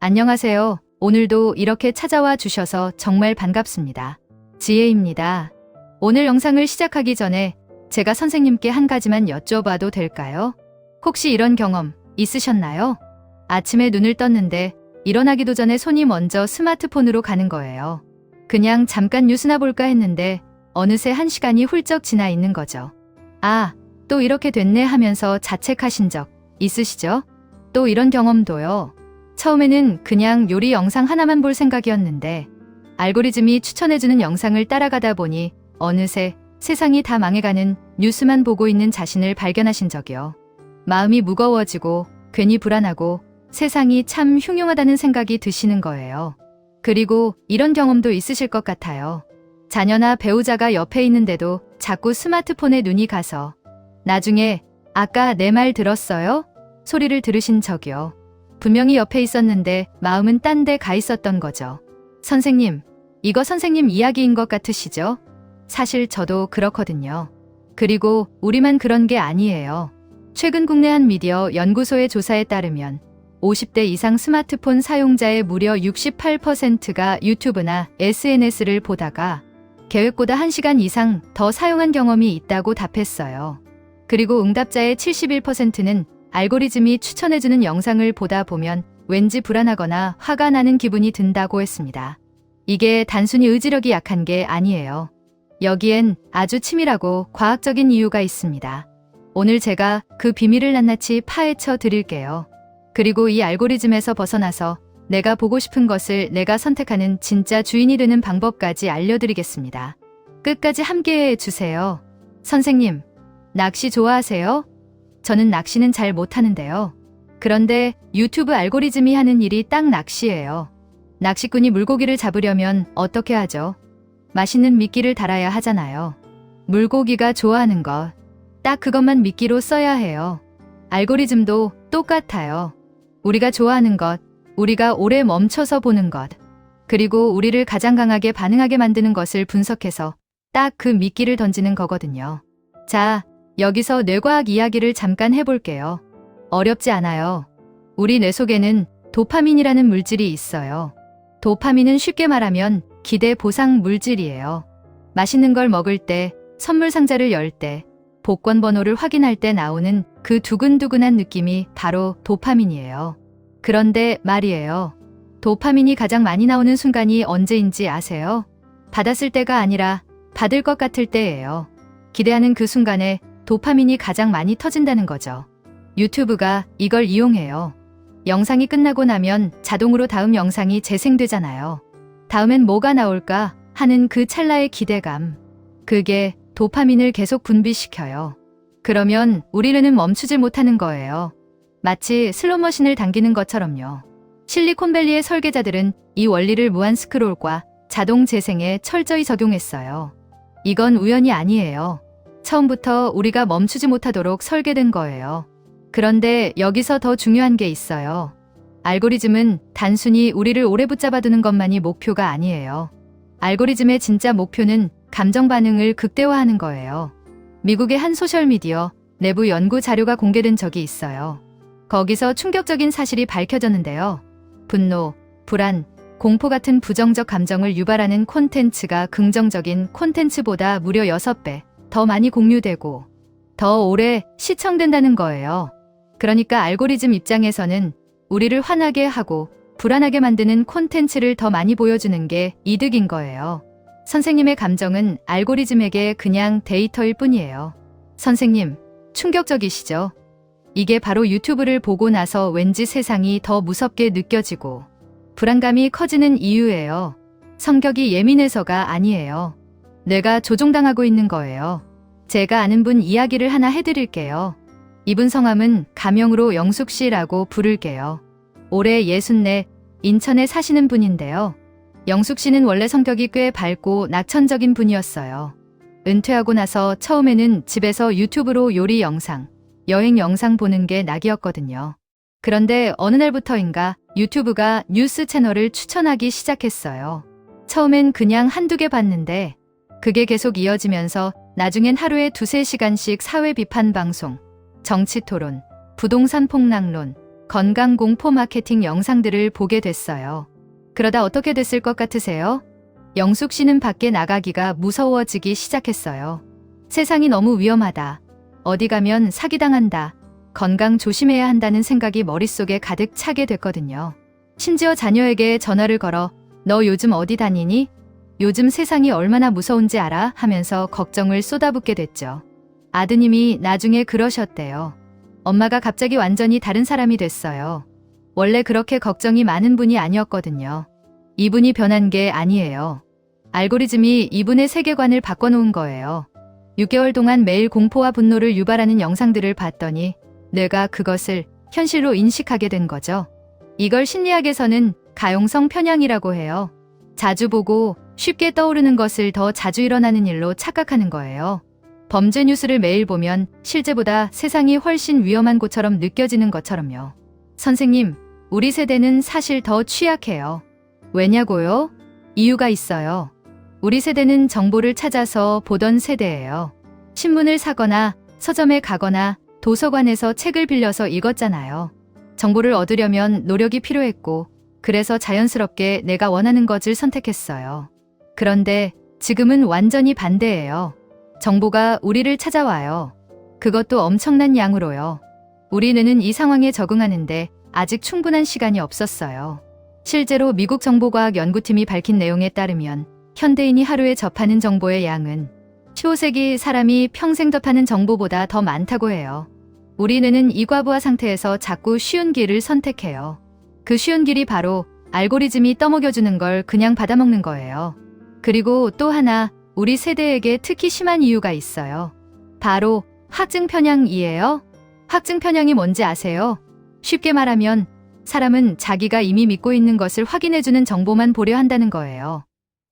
안녕하세요. 오늘도 이렇게 찾아와 주셔서 정말 반갑습니다. 지혜입니다. 오늘 영상을 시작하기 전에 제가 선생님께 한 가지만 여쭤봐도 될까요? 혹시 이런 경험 있으셨나요? 아침에 눈을 떴는데 일어나기도 전에 손이 먼저 스마트폰으로 가는 거예요. 그냥 잠깐 뉴스나 볼까 했는데 어느새 1시간이 훌쩍 지나 있는 거죠. 아, 또 이렇게 됐네 하면서 자책하신 적 있으시죠? 또 이런 경험도요. 처음에는 그냥 요리 영상 하나만 볼 생각이었는데 알고리즘이 추천해주는 영상을 따라가다 보니 어느새 세상이 다 망해가는 뉴스만 보고 있는 자신을 발견하신 적이요. 마음이 무거워지고 괜히 불안하고 세상이 참 흉흉하다는 생각이 드시는 거예요. 그리고 이런 경험도 있으실 것 같아요. 자녀나 배우자가 옆에 있는데도 자꾸 스마트폰에 눈이 가서 나중에 아까 내 말 들었어요? 소리를 들으신 적이요. 분명히 옆에 있었는데 마음은 딴 데 가 있었던 거죠. 선생님, 이거 선생님 이야기인 것 같으시죠? 사실 저도 그렇거든요. 그리고 우리만 그런 게 아니에요. 최근 국내 한 미디어 연구소의 조사에 따르면 50대 이상 스마트폰 사용자의 무려 68%가 유튜브나 SNS를 보다가 계획보다 1시간 이상 더 사용한 경험이 있다고 답했어요. 그리고 응답자의 71%는 알고리즘이 추천해주는 영상을 보다 보면 왠지 불안하거나 화가 나는 기분이 든다고 했습니다. 이게 단순히 의지력이 약한 게 아니에요. 여기엔 아주 치밀하고 과학적인 이유가 있습니다. 오늘 제가 그 비밀을 낱낱이 파헤쳐 드릴게요. 그리고 이 알고리즘에서 벗어나서 내가 보고 싶은 것을 내가 선택하는 진짜 주인이 되는 방법까지 알려드리겠습니다. 끝까지 함께해 주세요. 선생님, 낚시 좋아하세요? 저는 낚시는 잘 못하는데요. 그런데 유튜브 알고리즘이 하는 일이 딱 낚시예요. 낚시꾼이 물고기를 잡으려면 어떻게 하죠? 맛있는 미끼를 달아야 하잖아요. 물고기가 좋아하는 것, 딱 그것만 미끼로 써야 해요. 알고리즘도 똑같아요. 우리가 좋아하는 것, 우리가 오래 멈춰서 보는 것, 그리고 우리를 가장 강하게 반응하게 만드는 것을 분석해서 딱 그 미끼를 던지는 거거든요. 자, 여기서 뇌과학 이야기를 잠깐 해볼게요. 어렵지 않아요. 우리 뇌 속에는 도파민이라는 물질이 있어요. 도파민은 쉽게 말하면 기대 보상 물질이에요. 맛있는 걸 먹을 때, 선물 상자를 열 때, 복권 번호를 확인할 때 나오는 그 두근두근한 느낌이 바로 도파민이에요. 그런데 말이에요. 도파민이 가장 많이 나오는 순간이 언제인지 아세요? 받았을 때가 아니라 받을 것 같을 때예요. 기대하는 그 순간에 도파민이 가장 많이 터진다는 거죠. 유튜브가 이걸 이용해요. 영상이 끝나고 나면 자동으로 다음 영상이 재생되잖아요. 다음엔 뭐가 나올까 하는 그 찰나의 기대감. 그게 도파민을 계속 분비시켜요. 그러면 우리는 멈추질 못하는 거예요. 마치 슬롯머신을 당기는 것처럼요. 실리콘밸리의 설계자들은 이 원리를 무한 스크롤과 자동 재생에 철저히 적용했어요. 이건 우연이 아니에요. 처음부터 우리가 멈추지 못하도록 설계된 거예요. 그런데 여기서 더 중요한 게 있어요. 알고리즘은 단순히 우리를 오래 붙잡아두는 것만이 목표가 아니에요. 알고리즘의 진짜 목표는 감정 반응을 극대화하는 거예요. 미국의 한 소셜미디어 내부 연구 자료가 공개된 적이 있어요. 거기서 충격적인 사실이 밝혀졌는데요. 분노, 불안, 공포 같은 부정적 감정을 유발하는 콘텐츠가 긍정적인 콘텐츠보다 무려 6배 더 많이 공유되고 더 오래 시청된다는 거예요. 그러니까 알고리즘 입장에서는 우리를 화나게 하고 불안하게 만드는 콘텐츠를 더 많이 보여주는 게 이득인 거예요. 선생님의 감정은 알고리즘에게 그냥 데이터일 뿐이에요. 선생님, 충격적이시죠? 이게 바로 유튜브를 보고 나서 왠지 세상이 더 무섭게 느껴지고 불안감이 커지는 이유예요. 성격이 예민해서가 아니에요. 뇌가 조종당하고 있는 거예요. 제가 아는 분 이야기를 하나 해드릴게요. 이분 성함은 가명으로 영숙씨라고 부를게요. 올해 64, 인천에 사시는 분인데요. 영숙씨는 원래 성격이 꽤 밝고 낙천적인 분이었어요. 은퇴하고 나서 처음에는 집에서 유튜브로 요리 영상, 여행 영상 보는 게 낙이었거든요. 그런데 어느 날부터인가 유튜브가 뉴스 채널을 추천하기 시작했어요. 처음엔 그냥 한두 개 봤는데 그게 계속 이어지면서 나중엔 하루에 2-3시간씩 사회 비판 방송, 정치 토론, 부동산 폭락론, 건강 공포 마케팅 영상들을 보게 됐어요. 그러다 어떻게 됐을 것 같으세요? 영숙 씨는 밖에 나가기가 무서워지기 시작했어요. 세상이 너무 위험하다. 어디 가면 사기당한다. 건강 조심해야 한다는 생각이 머릿속에 가득 차게 됐거든요. 심지어 자녀에게 전화를 걸어 너 요즘 어디 다니니? 요즘 세상이 얼마나 무서운지 알아? 하면서 걱정을 쏟아붓게 됐죠. 아드님이 나중에 그러셨대요. 엄마가 갑자기 완전히 다른 사람이 됐어요. 원래 그렇게 걱정이 많은 분이 아니었거든요. 이분이 변한 게 아니에요. 알고리즘이 이분의 세계관을 바꿔놓은 거예요. 6개월 동안 매일 공포와 분노를 유발하는 영상들을 봤더니 뇌가 그것을 현실로 인식하게 된 거죠. 이걸 심리학에서는 가용성 편향이라고 해요. 자주 보고 쉽게 떠오르는 것을 더 자주 일어나는 일로 착각하는 거예요. 범죄 뉴스를 매일 보면 실제보다 세상이 훨씬 위험한 곳처럼 느껴지는 것처럼요. 선생님, 우리 세대는 사실 더 취약해요. 왜냐고요? 이유가 있어요. 우리 세대는 정보를 찾아서 보던 세대예요. 신문을 사거나 서점에 가거나 도서관에서 책을 빌려서 읽었잖아요. 정보를 얻으려면 노력이 필요했고, 그래서 자연스럽게 내가 원하는 것을 선택했어요. 그런데 지금은 완전히 반대예요. 정보가 우리를 찾아와요. 그것도 엄청난 양으로요. 우리 뇌는 이 상황에 적응하는데 아직 충분한 시간이 없었어요. 실제로 미국 정보과학 연구팀이 밝힌 내용에 따르면 현대인이 하루에 접하는 정보의 양은 15세기 사람이 평생 접하는 정보보다 더 많다고 해요. 우리 뇌는 이과부하 상태에서 자꾸 쉬운 길을 선택해요. 그 쉬운 길이 바로 알고리즘이 떠먹여주는 걸 그냥 받아먹는 거예요. 그리고 또 하나 우리 세대에게 특히 심한 이유가 있어요. 바로 확증 편향이에요. 확증 편향이 뭔지 아세요? 쉽게 말하면 사람은 자기가 이미 믿고 있는 것을 확인해주는 정보만 보려 한다는 거예요.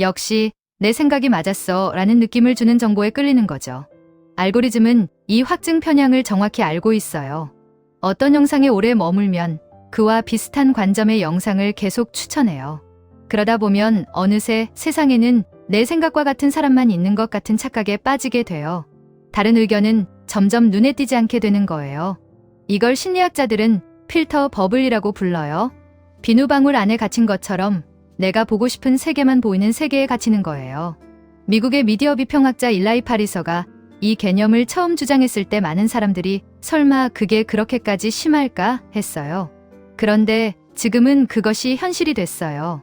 역시 내 생각이 맞았어 라는 느낌을 주는 정보에 끌리는 거죠. 알고리즘은 이 확증 편향을 정확히 알고 있어요. 어떤 영상에 오래 머물면 그와 비슷한 관점의 영상을 계속 추천해요. 그러다 보면 어느새 세상에는 내 생각과 같은 사람만 있는 것 같은 착각에 빠지게 돼요. 다른 의견은 점점 눈에 띄지 않게 되는 거예요. 이걸 심리학자들은 필터 버블이라고 불러요. 비누방울 안에 갇힌 것처럼 내가 보고 싶은 세계만 보이는 세계에 갇히는 거예요. 미국의 미디어 비평학자 일라이 파리서가 이 개념을 처음 주장했을 때 많은 사람들이 설마 그게 그렇게까지 심할까 했어요. 그런데 지금은 그것이 현실이 됐어요.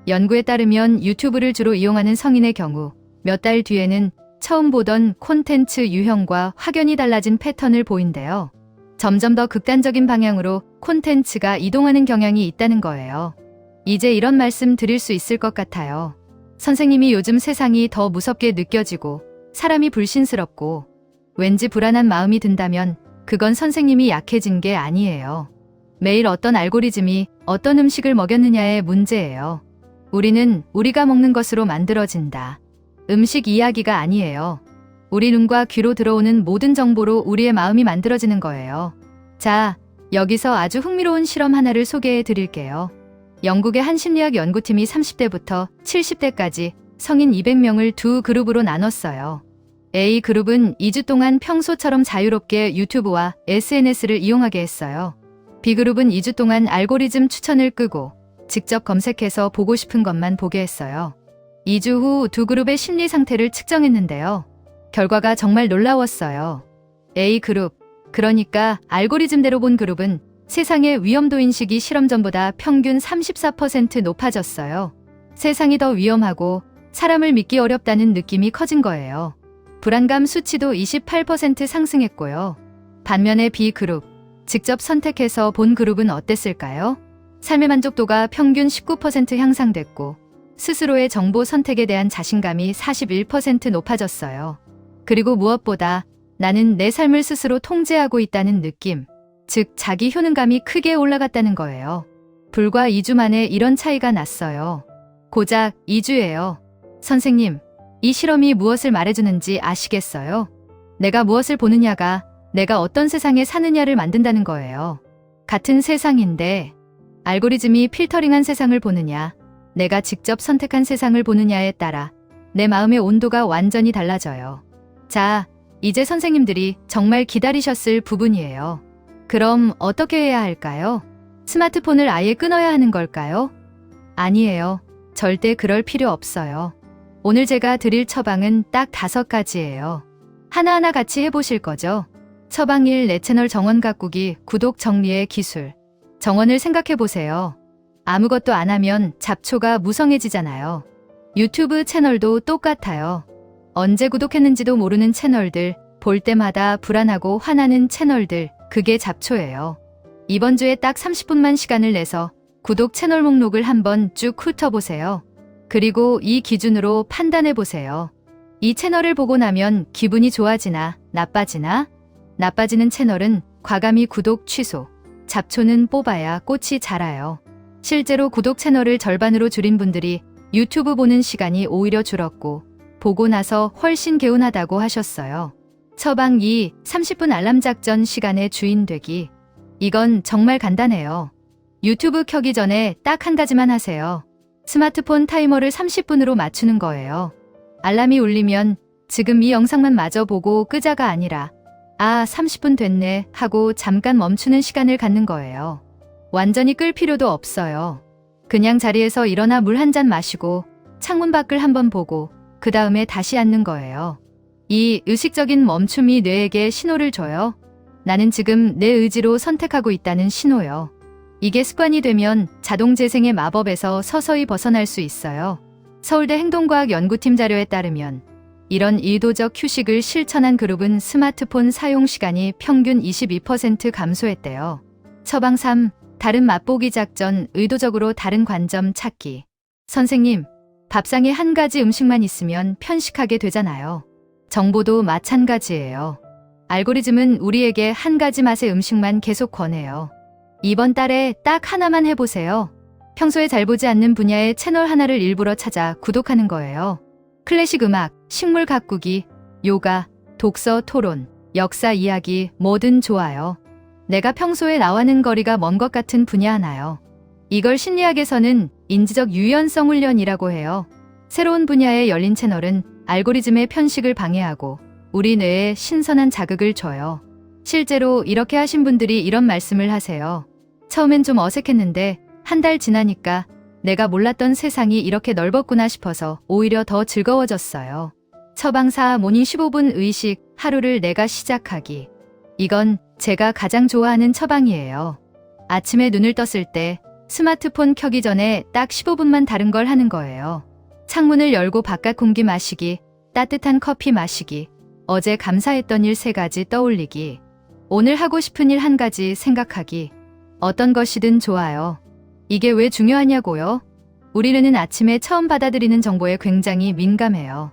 연구에 따르면 유튜브를 주로 이용하는 성인의 경우 몇 달 뒤에는 처음 보던 콘텐츠 유형과 확연히 달라진 패턴을 보인대요. 점점 더 극단적인 방향으로 콘텐츠가 이동하는 경향이 있다는 거예요. 이제 이런 말씀 드릴 수 있을 것 같아요. 선생님이 요즘 세상이 더 무섭게 느껴지고 사람이 불신스럽고 왠지 불안한 마음이 든다면 그건 선생님이 약해진 게 아니에요. 매일 어떤 알고리즘이 어떤 음식을 먹였느냐의 문제예요. 우리는 우리가 먹는 것으로 만들어진다. 음식 이야기가 아니에요. 우리 눈과 귀로 들어오는 모든 정보로 우리의 마음이 만들어지는 거예요. 자, 여기서 아주 흥미로운 실험 하나를 소개해 드릴게요. 영국의 한 심리학 연구팀이 30대부터 70대까지 성인 200명을 두 그룹으로 나눴어요. A 그룹은 2주 동안 평소처럼 자유롭게 유튜브와 SNS를 이용하게 했어요. B 그룹은 2주 동안 알고리즘 추천을 끄고 직접 검색해서 보고 싶은 것만 보게 했어요. 2주 후 두 그룹의 심리 상태를 측정했는데요. 결과가 정말 놀라웠어요. A 그룹, 그러니까 알고리즘대로 본 그룹은 세상의 위험도 인식이 실험 전보다 평균 34% 높아졌어요. 세상이 더 위험하고 사람을 믿기 어렵다는 느낌이 커진 거예요. 불안감 수치도 28% 상승했고요. 반면에 B 그룹, 직접 선택해서 본 그룹은 어땠을까요? 삶의 만족도가 평균 19% 향상됐고 스스로의 정보 선택에 대한 자신감이 41% 높아졌어요. 그리고 무엇보다 나는 내 삶을 스스로 통제하고 있다는 느낌, 즉 자기 효능감이 크게 올라갔다는 거예요. 불과 2주 만에 이런 차이가 났어요. 고작 2주예요. 선생님, 이 실험이 무엇을 말해주는지 아시겠어요? 내가 무엇을 보느냐가 내가 어떤 세상에 사느냐를 만든다는 거예요. 같은 세상인데 알고리즘이 필터링한 세상을 보느냐, 내가 직접 선택한 세상을 보느냐에 따라 내 마음의 온도가 완전히 달라져요. 자, 이제 선생님들이 정말 기다리셨을 부분이에요. 그럼 어떻게 해야 할까요? 스마트폰을 아예 끊어야 하는 걸까요? 아니에요. 절대 그럴 필요 없어요. 오늘 제가 드릴 처방은 딱 5가지예요. 하나하나 같이 해보실 거죠? 처방 1. 내 채널 정원 가꾸기, 구독 정리의 기술. 정원을 생각해보세요. 아무것도 안 하면 잡초가 무성해지잖아요. 유튜브 채널도 똑같아요. 언제 구독했는지도 모르는 채널들, 볼 때마다 불안하고 화나는 채널들, 그게 잡초예요. 이번 주에 딱 30분만 시간을 내서 구독 채널 목록을 한번 쭉 훑어보세요. 그리고 이 기준으로 판단해보세요. 이 채널을 보고 나면 기분이 좋아지나 나빠지나? 나빠지는 채널은 과감히 구독 취소, 잡초는 뽑아야 꽃이 자라요. 실제로 구독 채널을 절반으로 줄인 분들이 유튜브 보는 시간이 오히려 줄었고 보고 나서 훨씬 개운하다고 하셨어요. 처방 2. 30분 알람 작전 시간의 주인 되기. 이건 정말 간단해요. 유튜브 켜기 전에 딱 한 가지만 하세요. 스마트폰 타이머를 30분으로 맞추는 거예요. 알람이 울리면 지금 이 영상만 마저 보고 끄자가 아니라 30분 됐네 하고 잠깐 멈추는 시간을 갖는 거예요. 완전히 끌 필요도 없어요. 그냥 자리에서 일어나 물 한 잔 마시고 창문 밖을 한번 보고 그 다음에 다시 앉는 거예요. 이 의식적인 멈춤이 뇌에게 신호를 줘요. 나는 지금 내 의지로 선택하고 있다는 신호요. 이게 습관이 되면 자동 재생의 마법에서 서서히 벗어날 수 있어요. 서울대 행동과학 연구팀 자료에 따르면 이런 의도적 휴식을 실천한 그룹은 스마트폰 사용 시간이 평균 22% 감소했대요. 처방 3. 다른 맛보기 작전, 의도적으로 다른 관점 찾기. 선생님, 밥상에 한 가지 음식만 있으면 편식하게 되잖아요. 정보도 마찬가지예요. 알고리즘은 우리에게 한 가지 맛의 음식만 계속 권해요. 이번 달에 딱 하나만 해보세요. 평소에 잘 보지 않는 분야의 채널 하나를 일부러 찾아 구독하는 거예요. 클래식 음악, 식물 가꾸기, 요가, 독서 토론, 역사 이야기 뭐든 좋아요. 내가 평소에 나와는 거리가 먼 것 같은 분야 하나요. 이걸 심리학에서는 인지적 유연성 훈련이라고 해요. 새로운 분야에 열린 채널은 알고리즘의 편식을 방해하고 우리 뇌에 신선한 자극을 줘요. 실제로 이렇게 하신 분들이 이런 말씀을 하세요. 처음엔 좀 어색했는데 한 달 지나니까 내가 몰랐던 세상이 이렇게 넓었구나 싶어서 오히려 더 즐거워졌어요. 처방 4. 모닝 15분 의식, 하루를 내가 시작하기. 이건 제가 가장 좋아하는 처방이에요. 아침에 눈을 떴을 때 스마트폰 켜기 전에 딱 15분만 다른 걸 하는 거예요. 창문을 열고 바깥 공기 마시기, 따뜻한 커피 마시기, 어제 감사했던 일 3가지 떠올리기, 오늘 하고 싶은 일 1가지 생각하기. 어떤 것이든 좋아요. 이게 왜 중요하냐고요? 우리는 아침에 처음 받아들이는 정보에 굉장히 민감해요.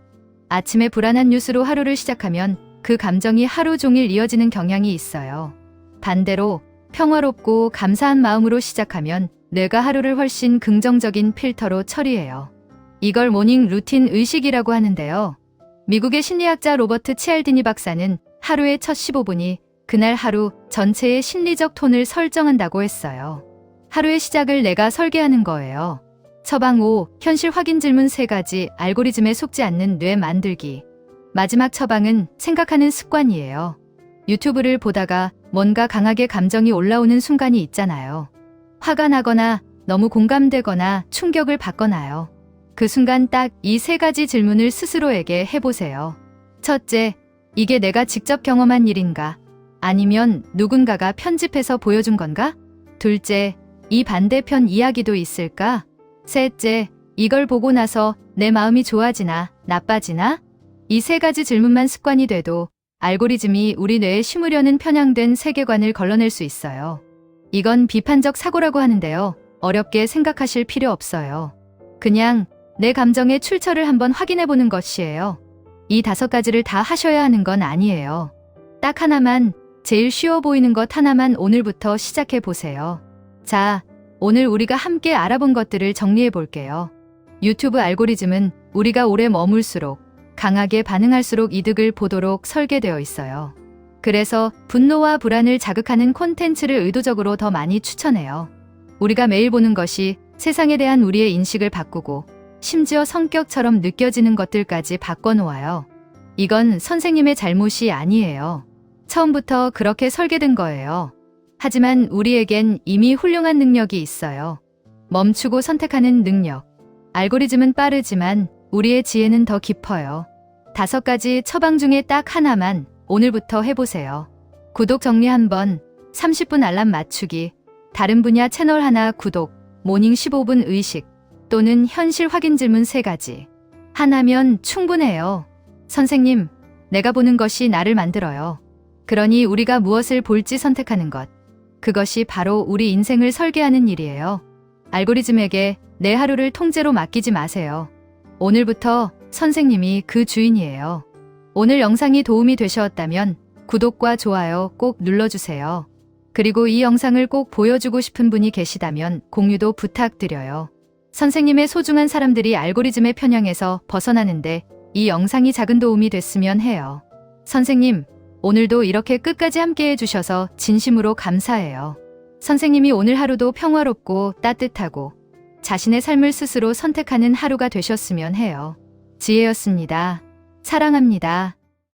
아침에 불안한 뉴스로 하루를 시작하면 그 감정이 하루 종일 이어지는 경향이 있어요. 반대로 평화롭고 감사한 마음으로 시작하면 뇌가 하루를 훨씬 긍정적인 필터로 처리해요. 이걸 모닝 루틴 의식이라고 하는데요. 미국의 심리학자 로버트 치알디니 박사는 하루의 첫 15분이 그날 하루 전체의 심리적 톤을 설정한다고 했어요. 하루의 시작을 내가 설계하는 거예요. 처방 5. 현실 확인 질문 3가지, 알고리즘에 속지 않는 뇌 만들기. 마지막 처방은 생각하는 습관이에요. 유튜브를 보다가 뭔가 강하게 감정이 올라오는 순간이 있잖아요. 화가 나거나 너무 공감되거나 충격을 받거나요. 그 순간 딱 이 3가지 질문을 스스로에게 해보세요. 첫째, 이게 내가 직접 경험한 일인가? 아니면 누군가가 편집해서 보여준 건가? 둘째, 이 반대편 이야기도 있을까? 셋째, 이걸 보고 나서 내 마음이 좋아지나 나빠지나? 이 3가지 질문만 습관이 돼도 알고리즘이 우리 뇌에 심으려는 편향된 세계관을 걸러낼 수 있어요. 이건 비판적 사고라고 하는데요. 어렵게 생각하실 필요 없어요. 그냥 내 감정의 출처를 한번 확인해보는 것이에요. 이 5가지를 다 하셔야 하는 건 아니에요. 딱 하나만, 제일 쉬워 보이는 것 하나만 오늘부터 시작해보세요. 자, 오늘 우리가 함께 알아본 것들을 정리해볼게요. 유튜브 알고리즘은 우리가 오래 머물수록 강하게 반응할수록 이득을 보도록 설계되어 있어요. 그래서 분노와 불안을 자극하는 콘텐츠를 의도적으로 더 많이 추천해요. 우리가 매일 보는 것이 세상에 대한 우리의 인식을 바꾸고 심지어 성격처럼 느껴지는 것들까지 바꿔놓아요. 이건 선생님의 잘못이 아니에요. 처음부터 그렇게 설계된 거예요. 하지만 우리에겐 이미 훌륭한 능력이 있어요. 멈추고 선택하는 능력. 알고리즘은 빠르지만 우리의 지혜는 더 깊어요. 5가지 처방 중에 딱 하나만 오늘부터 해보세요. 구독 정리 한번, 30분 알람 맞추기, 다른 분야 채널 하나 구독, 모닝 15분 의식, 또는 현실 확인 질문 3가지. 하나면 충분해요. 선생님, 내가 보는 것이 나를 만들어요. 그러니 우리가 무엇을 볼지 선택하는 것. 그것이 바로 우리 인생을 설계하는 일이에요. 알고리즘에게 내 하루를 통째로 맡기지 마세요. 오늘부터 선생님이 그 주인이에요. 오늘 영상이 도움이 되셨다면 구독과 좋아요 꼭 눌러주세요. 그리고 이 영상을 꼭 보여주고 싶은 분이 계시다면 공유도 부탁드려요. 선생님의 소중한 사람들이 알고리즘의 편향에서 벗어나는데 이 영상이 작은 도움이 됐으면 해요. 선생님, 오늘도 이렇게 끝까지 함께 해주셔서 진심으로 감사해요. 선생님이 오늘 하루도 평화롭고 따뜻하고 자신의 삶을 스스로 선택하는 하루가 되셨으면 해요. 지혜였습니다. 사랑합니다.